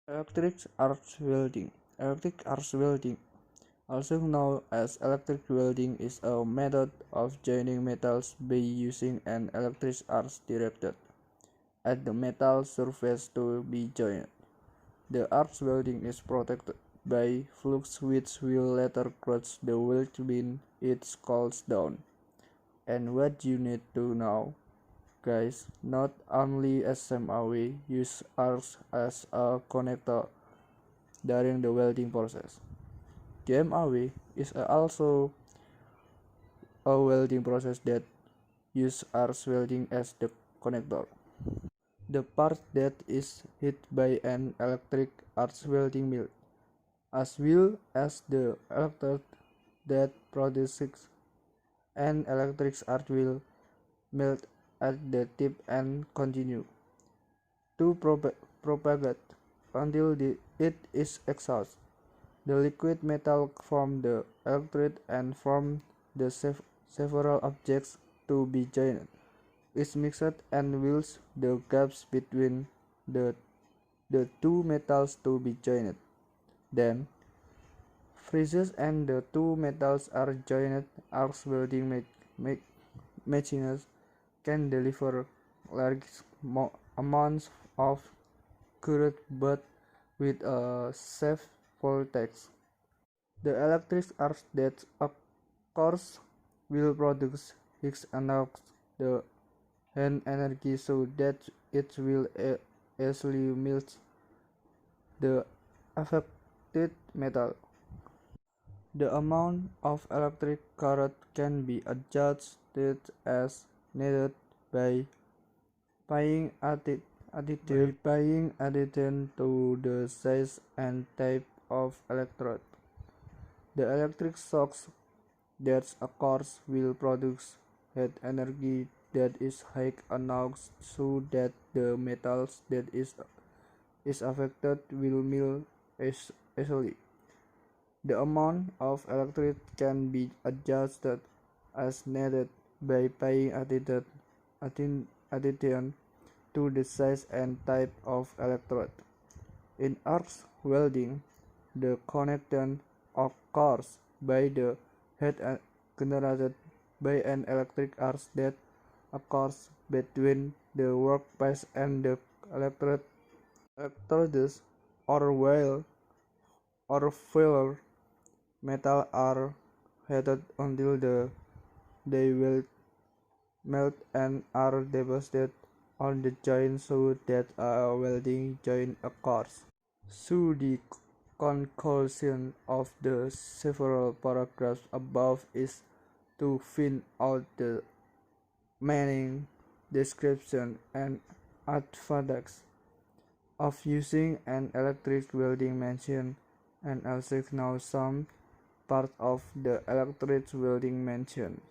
Electric arc welding. Electric arc welding, also known as electric welding, is a method of joining metals by using an electric arc directed at the metal surface to be joined. The arc welding is protected by flux which will later crush the weld when it cools down. And what you need to know, guys, not only SMA use arcs as a connector during the welding process. GMAW is also a welding process that uses arc welding as the connector. The part that is hit by an electric arc welding mill, as well as the electrode that produces an electric arc will melt at the tip and continue to propagate until it is exhausted. The liquid metal from the electrode and from the several objects to be joined is mixed and fills the gaps between the, the two metals to be joined. Then freezes and the two metals are joined. Arc welding machines can deliver large amounts of current but with a safe voltage. The electric arc that occurs will produce Higgs anodes, the hand energy, so that it will easily melt the affected metal. The amount of electric current can be adjusted as needed by paying attention to the size and type of electrode. The electric shocks that occurs will produce heat energy that is high enough so that the metals that is affected will melt easily. The amount of electricity can be adjusted as needed by paying attention to the size and type of electrode. In arc welding, the connection occurs by the heat generated by an electric arc that occurs between the workpiece and the electrodes, or while or filler metal are heated until they will melt and are deposited on the joint so that a welding joint occurs. So the conclusion of the several paragraphs above is to find out the meaning, description, and advantages of using an electric welding machine, and also know some part of the electric welding machine.